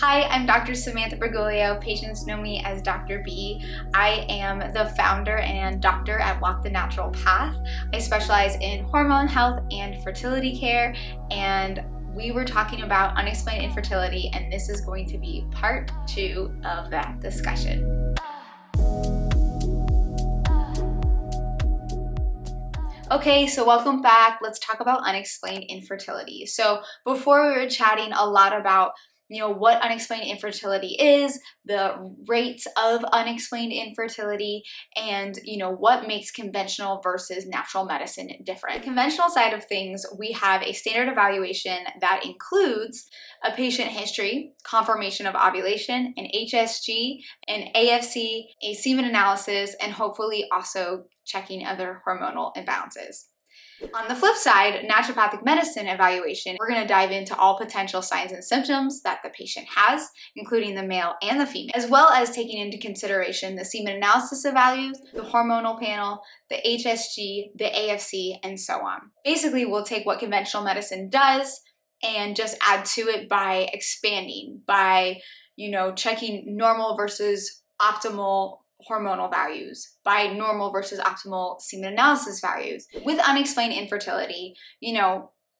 Hi, I'm Dr. Samantha Bergoglio. Patients know me as Dr. B. I am the founder and doctor at Walk the Natural Path. I specialize in hormone health and fertility care, and we were talking about unexplained infertility, and this is going to be part 2 of that discussion. Okay, so welcome back. Let's talk about unexplained infertility. So before we were chatting a lot about what unexplained infertility is, the rates of unexplained infertility, and what makes conventional versus natural medicine different. The conventional side of things, we have a standard evaluation that includes a patient history, confirmation of ovulation, an HSG, an AFC, a semen analysis, and hopefully also checking other hormonal imbalances. On the flip side, naturopathic medicine evaluation, we're going to dive into all potential signs and symptoms that the patient has, including the male and the female, as well as taking into consideration the semen analysis of values, the hormonal panel, the HSG, the AFC, and so on. Basically, we'll take what conventional medicine does and just add to it by expanding, by, checking normal versus optimal hormonal values, by normal versus optimal semen analysis values. With unexplained infertility,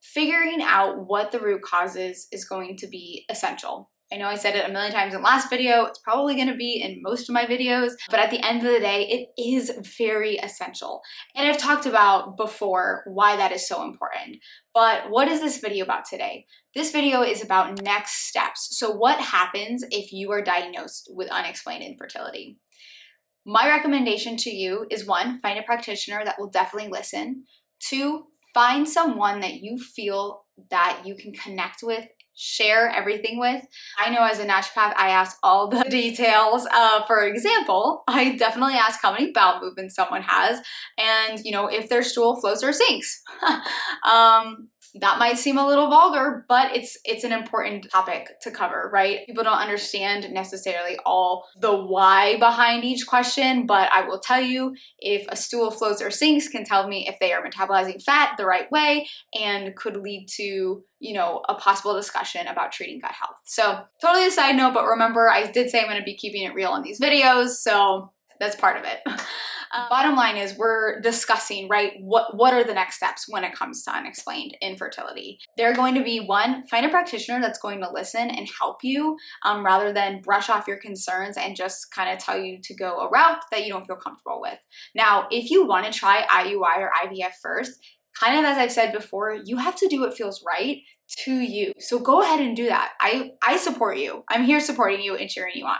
figuring out what the root cause is going to be essential. I know I said it a million times in the last video, it's probably going to be in most of my videos, but at the end of the day, it is very essential. And I've talked about before why that is so important. But what is this video about today? This video is about next steps. So what happens if you are diagnosed with unexplained infertility? My recommendation to you is 1, find a practitioner that will definitely listen. 2, find someone that you feel that you can connect with, share everything with. I know as a naturopath, I ask all the details. For example, I definitely ask how many bowel movements someone has and, if their stool flows or sinks. That might seem a little vulgar, but it's an important topic to cover, right? People don't understand necessarily all the why behind each question, but I will tell you, if a stool flows or sinks can tell me if they are metabolizing fat the right way and could lead to, a possible discussion about treating gut health. So totally a side note, but remember, I did say I'm going to be keeping it real in these videos, so that's part of it. Bottom line is we're discussing, right, what are the next steps when it comes to unexplained infertility. They're going to be 1, find a practitioner that's going to listen and help you rather than brush off your concerns and just kind of tell you to go a route that you don't feel comfortable with. Now, if you want to try IUI or IVF first, kind of as I've said before, you have to do what feels right to you. So go ahead and do that. I support you. I'm here supporting you and cheering you on.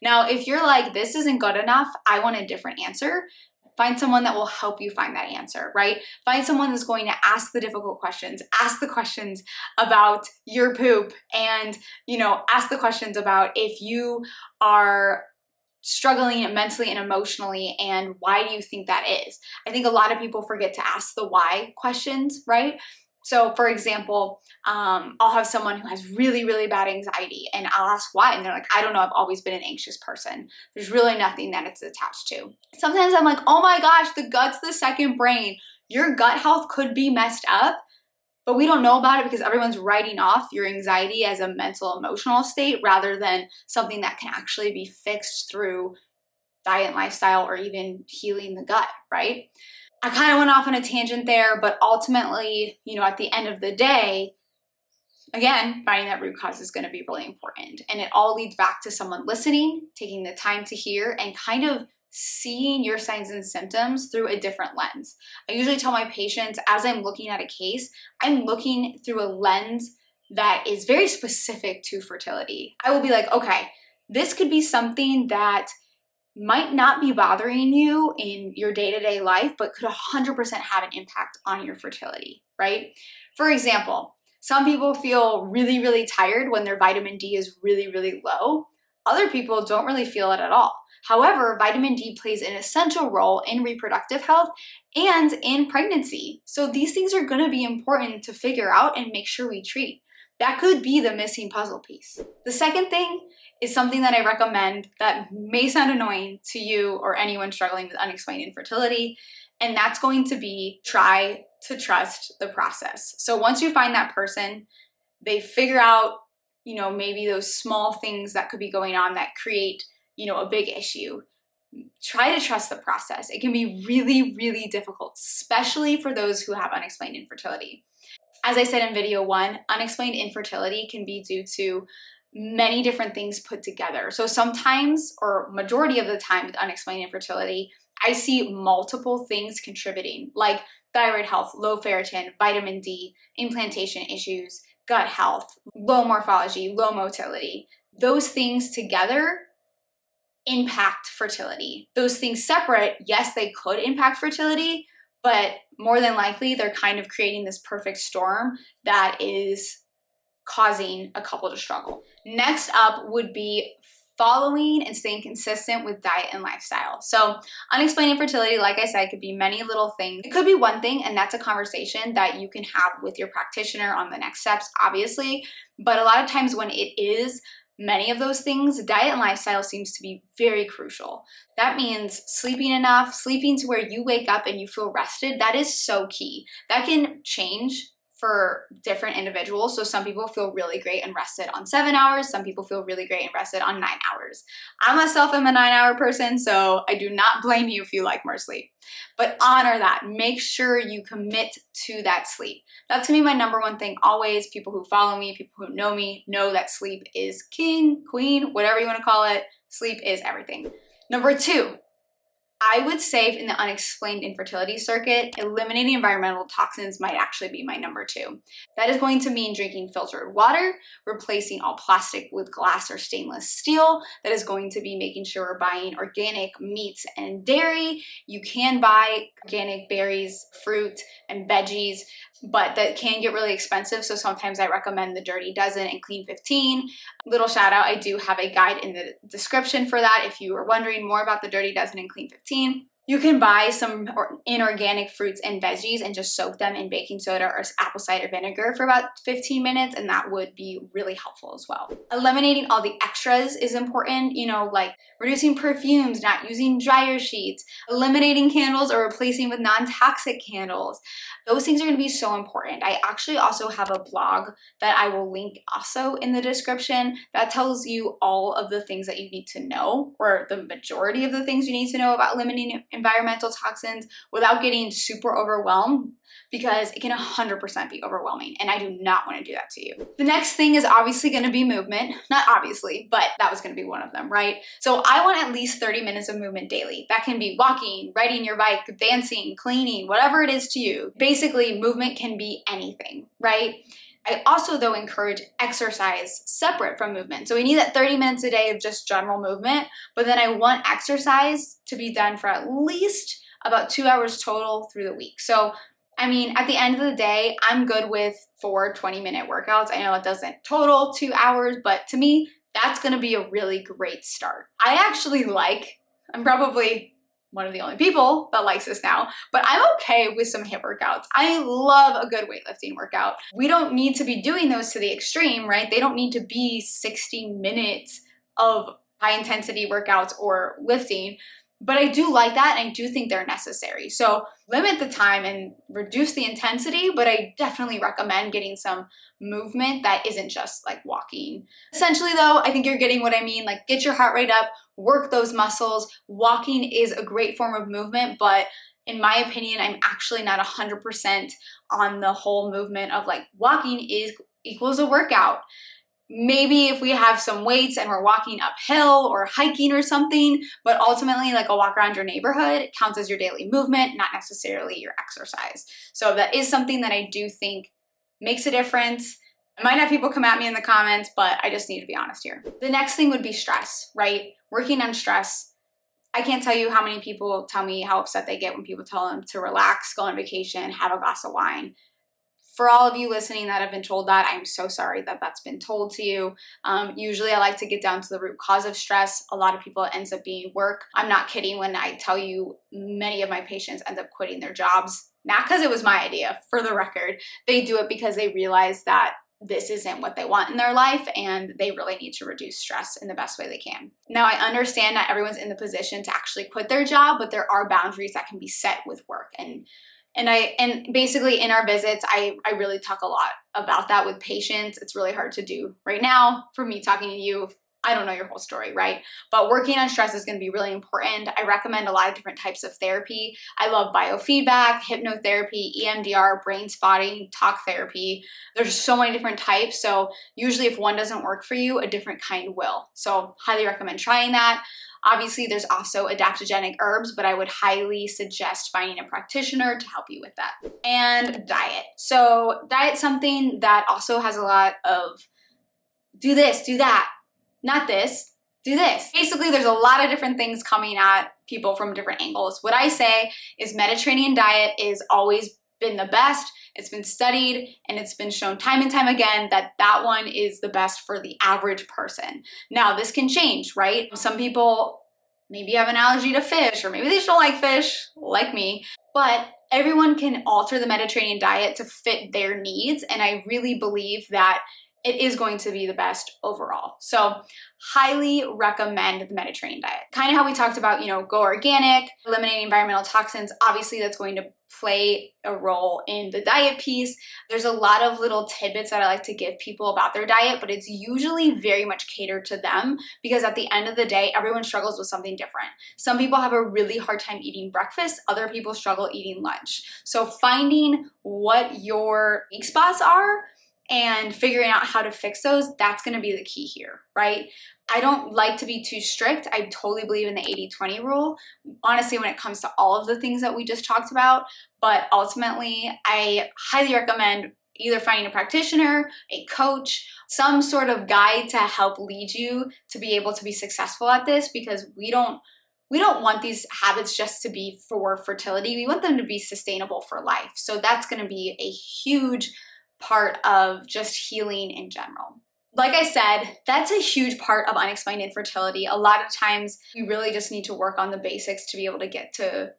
Now, if you're like, this isn't good enough, I want a different answer, find someone that will help you find that answer, right? Find someone that's going to ask the difficult questions, ask the questions about your poop, and, ask the questions about if you are struggling mentally and emotionally, and why do you think that is? I think a lot of people forget to ask the why questions, right? So for example, I'll have someone who has really, really bad anxiety and I'll ask why. And they're like, I don't know, I've always been an anxious person. There's really nothing that it's attached to. Sometimes I'm like, oh my gosh, the gut's the second brain. Your gut health could be messed up, but we don't know about it because everyone's writing off your anxiety as a mental, emotional state rather than something that can actually be fixed through diet and lifestyle or even healing the gut, right? I kind of went off on a tangent there, but ultimately, at the end of the day, again, finding that root cause is going to be really important. And it all leads back to someone listening, taking the time to hear, and kind of seeing your signs and symptoms through a different lens. I usually tell my patients, as I'm looking at a case, I'm looking through a lens that is very specific to fertility. I will be like, okay, this could be something that might not be bothering you in your day-to-day life, but could 100% have an impact on your fertility, right? For example, some people feel really, really tired when their vitamin D is really, really low. Other people don't really feel it at all. However, vitamin D plays an essential role in reproductive health and in pregnancy. So these things are going to be important to figure out and make sure we treat. That could be the missing puzzle piece. The second thing is something that I recommend that may sound annoying to you or anyone struggling with unexplained infertility, and that's going to be try to trust the process. So once you find that person, they figure out maybe those small things that could be going on that create, a big issue. Try to trust the process. It can be really, really difficult, especially for those who have unexplained infertility. As I said in video 1, unexplained infertility can be due to many different things put together. So sometimes, or majority of the time with unexplained infertility, I see multiple things contributing, like thyroid health, low ferritin, vitamin D, implantation issues, gut health, low morphology, low motility. Those things together impact fertility. Those things separate, yes, they could impact fertility, but more than likely they're kind of creating this perfect storm that is causing a couple to struggle. Next up would be following and staying consistent with diet and lifestyle. So unexplained infertility, like I said, could be many little things. It could be one thing, and that's a conversation that you can have with your practitioner on the next steps, obviously. But a lot of times when it is many of those things, diet and lifestyle seems to be very crucial. That means sleeping enough, sleeping to where you wake up and you feel rested. That is so key. That can change for different individuals. So some people feel really great and rested on 7 hours. Some people feel really great and rested on 9 hours. I myself am a 9-hour person, so I do not blame you if you like more sleep. But honor that. Make sure you commit to that sleep. That's gonna be my number one thing always. People who follow me, people who know me, know that sleep is king, queen, whatever you wanna call it. Sleep is everything. Number 2, I would say in the unexplained infertility circuit, eliminating environmental toxins might actually be my number 2. That is going to mean drinking filtered water, replacing all plastic with glass or stainless steel. That is going to be making sure we're buying organic meats and dairy. You can buy organic berries, fruit, and veggies, but that can get really expensive. So sometimes I recommend the Dirty Dozen and Clean 15. Little shout out, I do have a guide in the description for that if you are wondering more about the Dirty Dozen and Clean 15. You can buy some inorganic fruits and veggies and just soak them in baking soda or apple cider vinegar for about 15 minutes, and that would be really helpful as well. Eliminating all the extras is important, like reducing perfumes, not using dryer sheets, eliminating candles or replacing with non-toxic candles. Those things are going to be so important. I actually also have a blog that I will link also in the description that tells you all of the things that you need to know, or the majority of the things you need to know about eliminating environmental toxins without getting super overwhelmed, because it can 100% be overwhelming, and I do not want to do that to you. The next thing is obviously going to be movement. Not obviously, but that was going to be one of them, right? So I want at least 30 minutes of movement daily. That can be walking, riding your bike, dancing, cleaning, whatever it is to you. Basically, movement can be anything, right? I also, though, encourage exercise separate from movement. So we need that 30 minutes a day of just general movement, but then I want exercise to be done for at least about 2 hours total through the week. So, I mean, at the end of the day, I'm good with 4 20-minute workouts. I know it doesn't total 2 hours, but to me, that's gonna be a really great start. I'm probably one of the only people that likes this now, but I'm okay with some HIIT workouts. I love a good weightlifting workout. We don't need to be doing those to the extreme, right? They don't need to be 60 minutes of high intensity workouts or lifting, but I do like that, and I do think they're necessary. So limit the time and reduce the intensity, but I definitely recommend getting some movement that isn't just like walking. Essentially though, I think you're getting what I mean. Like, get your heart rate up, work those muscles. Walking is a great form of movement, but in my opinion, I'm actually not 100% on the whole movement of like walking equals a workout. Maybe if we have some weights and we're walking uphill or hiking or something, but ultimately like a walk around your neighborhood counts as your daily movement, not necessarily your exercise. So that is something that I do think makes a difference. I might have people come at me in the comments, but I just need to be honest here. The next thing would be stress, right? Working on stress. I can't tell you how many people tell me how upset they get when people tell them to relax, go on vacation, have a glass of wine. For all of you listening that have been told that, I'm so sorry that that's been told to you. Usually I like to get down to the root cause of stress. A lot of people, it ends up being work. I'm not kidding when I tell you many of my patients end up quitting their jobs. Not because it was my idea, for the record. They do it because they realize that this isn't what they want in their life, and they really need to reduce stress in the best way they can. Now, I understand not everyone's in the position to actually quit their job, but there are boundaries that can be set with work. And And basically in our visits, I really talk a lot about that with patients. It's really hard to do right now for me talking to you. I don't know your whole story, right? But working on stress is going to be really important. I recommend a lot of different types of therapy. I love biofeedback, hypnotherapy, EMDR, brain spotting, talk therapy. There's so many different types. So usually if one doesn't work for you, a different kind will. So highly recommend trying that. Obviously, there's also adaptogenic herbs, but I would highly suggest finding a practitioner to help you with that. And diet. So diet's something that also has a lot of do this, do that. Not this, do this. Basically, there's a lot of different things coming at people from different angles. What I say is Mediterranean diet is always been the best. It's been studied and it's been shown time and time again that that one is the best for the average person. Now, this can change, right? Some people maybe have an allergy to fish, or maybe they just don't like fish, like me, but everyone can alter the Mediterranean diet to fit their needs. And I really believe that it is going to be the best overall. So highly recommend the Mediterranean diet. Kind of how we talked about, go organic, eliminating environmental toxins. Obviously that's going to play a role in the diet piece. There's a lot of little tidbits that I like to give people about their diet, but it's usually very much catered to them because at the end of the day, everyone struggles with something different. Some people have a really hard time eating breakfast. Other people struggle eating lunch. So finding what your weak spots are and figuring out how to fix those, that's going to be the key here, right? I don't like to be too strict. I totally believe in the 80-20 rule, honestly, when it comes to all of the things that we just talked about. But ultimately, I highly recommend either finding a practitioner, a coach, some sort of guide to help lead you to be able to be successful at this, because we don't want these habits just to be for fertility. We want them to be sustainable for life. So that's going to be a huge part of just healing in general. Like I said, that's a huge part of unexplained infertility. A lot of times we really just need to work on the basics to be able to get to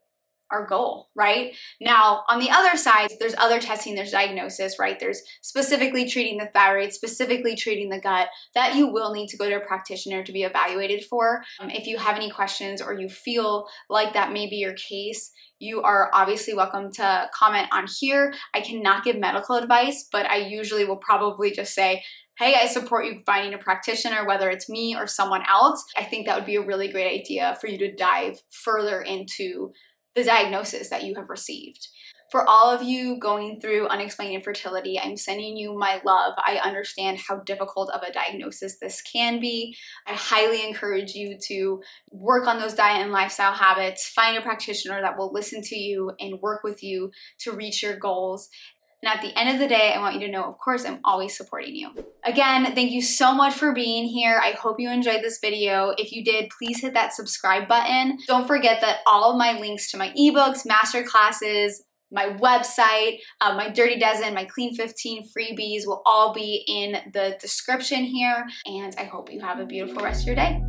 our goal, right? Now, on the other side, there's other testing, there's diagnosis, right? There's specifically treating the thyroid, specifically treating the gut, that you will need to go to a practitioner to be evaluated for. If you have any questions or you feel like that may be your case, you are obviously welcome to comment on here. I cannot give medical advice, but I usually will probably just say, hey, I support you finding a practitioner, whether it's me or someone else. I think that would be a really great idea for you to dive further into the diagnosis that you have received. For all of you going through unexplained infertility, I'm sending you my love. I understand how difficult of a diagnosis this can be. I highly encourage you to work on those diet and lifestyle habits, find a practitioner that will listen to you and work with you to reach your goals. And at the end of the day, I want you to know, of course, I'm always supporting you. Again, thank you so much for being here. I hope you enjoyed this video. If you did, please hit that subscribe button. Don't forget that all of my links to my ebooks, masterclasses, my website, my Dirty Dozen, my Clean 15 freebies will all be in the description here. And I hope you have a beautiful rest of your day.